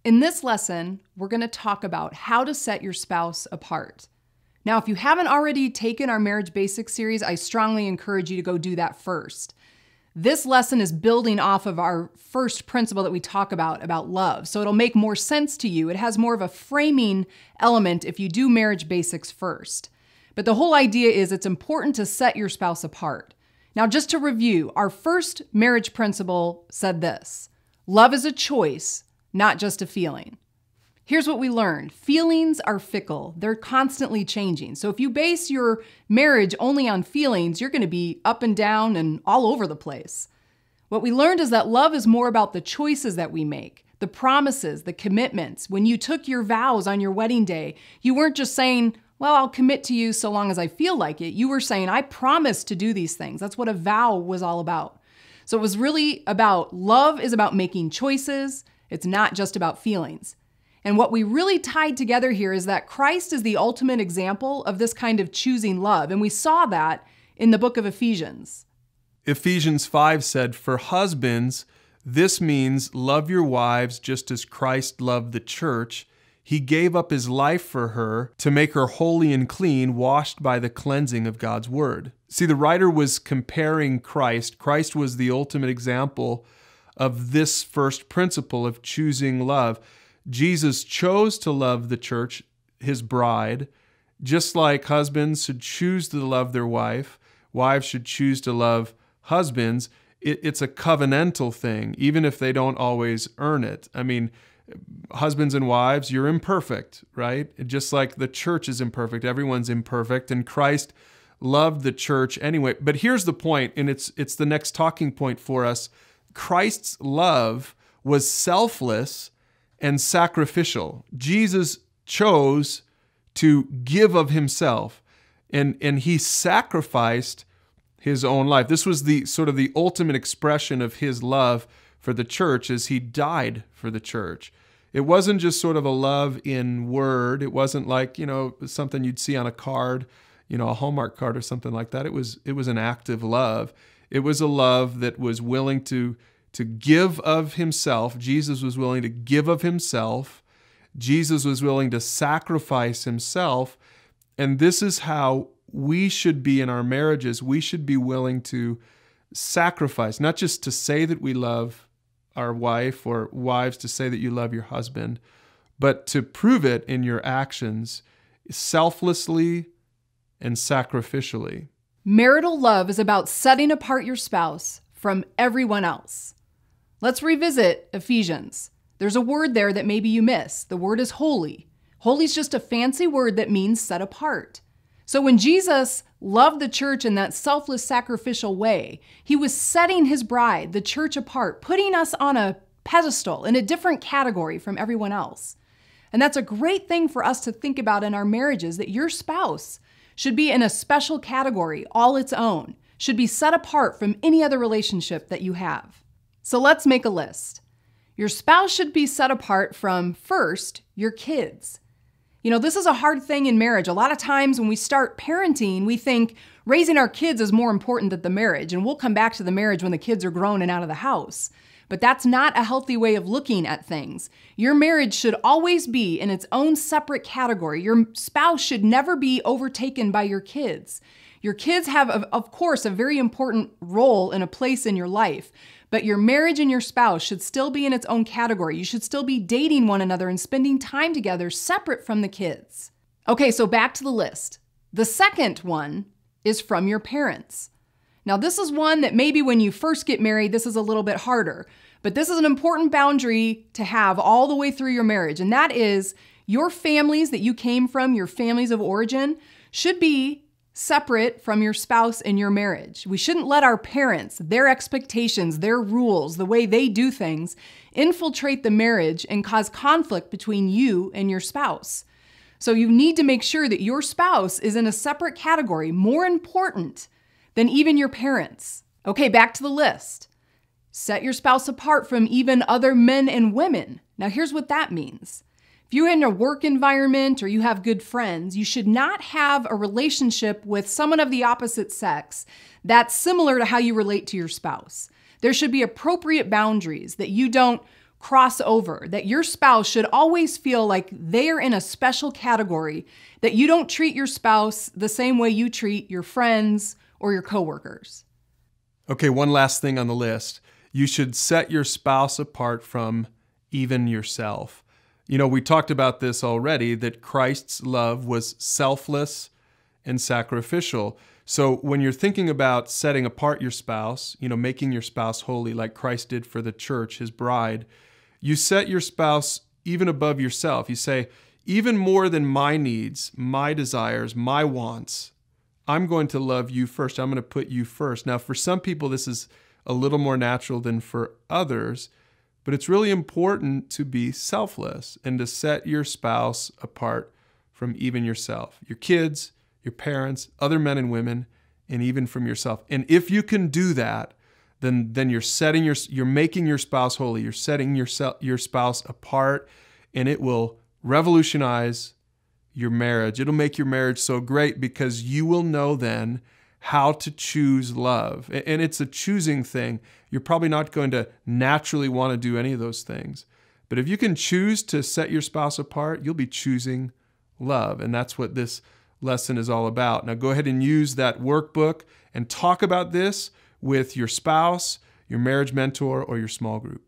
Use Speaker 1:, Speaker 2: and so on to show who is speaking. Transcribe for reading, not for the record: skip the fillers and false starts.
Speaker 1: In this lesson, we're going to talk about how to set your spouse apart. Now, if you haven't already taken our Marriage Basics series, I strongly encourage you to go do that first. This lesson is building off of our first principle that we talk about love. So it'll make more sense to you. It has more of a framing element if you do Marriage Basics first. But the whole idea is it's important to set your spouse apart. Now, just to review, our first marriage principle said this: love is a choice, not just a feeling. Here's what we learned. Feelings are fickle. They're constantly changing. So if you base your marriage only on feelings, you're going to be up and down and all over the place. What we learned is that love is more about the choices that we make, the promises, the commitments. When you took your vows on your wedding day, you weren't just saying, well, I'll commit to you so long as I feel like it. You were saying, I promise to do these things. That's what a vow was all about. So it was really about, love is about making choices. It's not just about feelings. And what we really tied together here is that Christ is the ultimate example of this kind of choosing love. And we saw that in the book of Ephesians.
Speaker 2: Ephesians 5 said, "For husbands, this means love your wives just as Christ loved the church. He gave up his life for her to make her holy and clean, washed by the cleansing of God's word." See, the writer was comparing Christ. Christ was the ultimate example of this first principle of choosing love. Jesus chose to love the church, his bride, just like husbands should choose to love their wife. Wives should choose to love husbands. It's a covenantal thing, even if they don't always earn it. I mean, husbands and wives, you're imperfect, right? Just like the church is imperfect. Everyone's imperfect, and Christ loved the church anyway. But here's the point, and it's the next talking point for us. Christ's love was selfless and sacrificial. Jesus chose to give of himself, and he sacrificed his own life. This was the sort of the ultimate expression of his love for the church, as he died for the church. It wasn't just sort of a love in word. It wasn't like, something you'd see on a card, a Hallmark card or something like that. It was an active love. It was a love that was willing to give of himself. Jesus was willing to give of himself. Jesus was willing to sacrifice himself. And this is how we should be in our marriages. We should be willing to sacrifice, not just to say that we love our wife, or wives to say that you love your husband, but to prove it in your actions selflessly and sacrificially.
Speaker 1: Marital love is about setting apart your spouse from everyone else. Let's revisit Ephesians. There's a word there that maybe you missed. The word is holy. Holy is just a fancy word that means set apart. So when Jesus loved the church in that selfless, sacrificial way, he was setting his bride, the church, apart, putting us on a pedestal in a different category from everyone else. And that's a great thing for us to think about in our marriages, that your spouse should be in a special category all its own, should be set apart from any other relationship that you have. So let's make a list. Your spouse should be set apart from, first, your kids. This is a hard thing in marriage. A lot of times when we start parenting, we think raising our kids is more important than the marriage, and we'll come back to the marriage when the kids are grown and out of the house. But that's not a healthy way of looking at things. Your marriage should always be in its own separate category. Your spouse should never be overtaken by your kids. Your kids have, of course, a very important role and a place in your life, but your marriage and your spouse should still be in its own category. You should still be dating one another and spending time together separate from the kids. Okay, so back to the list. The second one is from your parents. Now, this is one that maybe when you first get married, this is a little bit harder, but this is an important boundary to have all the way through your marriage, and that is your families that you came from, your families of origin, should be separate from your spouse in your marriage. We shouldn't let our parents, their expectations, their rules, the way they do things, infiltrate the marriage and cause conflict between you and your spouse. So you need to make sure that your spouse is in a separate category, more important than even your parents. Okay, back to the list. Set your spouse apart from even other men and women. Now here's what that means. If you're in a work environment or you have good friends, you should not have a relationship with someone of the opposite sex that's similar to how you relate to your spouse. There should be appropriate boundaries, that you don't cross over, that your spouse should always feel like they are in a special category, that you don't treat your spouse the same way you treat your friends or your coworkers.
Speaker 2: Okay, one last thing on the list. You should set your spouse apart from even yourself. You know, we talked about this already, that Christ's love was selfless and sacrificial. So when you're thinking about setting apart your spouse, making your spouse holy like Christ did for the church, his bride, you set your spouse even above yourself. You say, even more than my needs, my desires, my wants, I'm going to love you first. I'm going to put you first. Now, for some people, this is a little more natural than for others, but it's really important to be selfless and to set your spouse apart from even yourself, your kids, your parents, other men and women, and even from yourself. And if you can do that, then you're making your spouse holy. You're setting your spouse apart, and it will revolutionize your marriage. It'll make your marriage so great because you will know then how to choose love. And it's a choosing thing. You're probably not going to naturally want to do any of those things. But if you can choose to set your spouse apart, you'll be choosing love. And that's what this lesson is all about. Now go ahead and use that workbook and talk about this with your spouse, your marriage mentor, or your small group.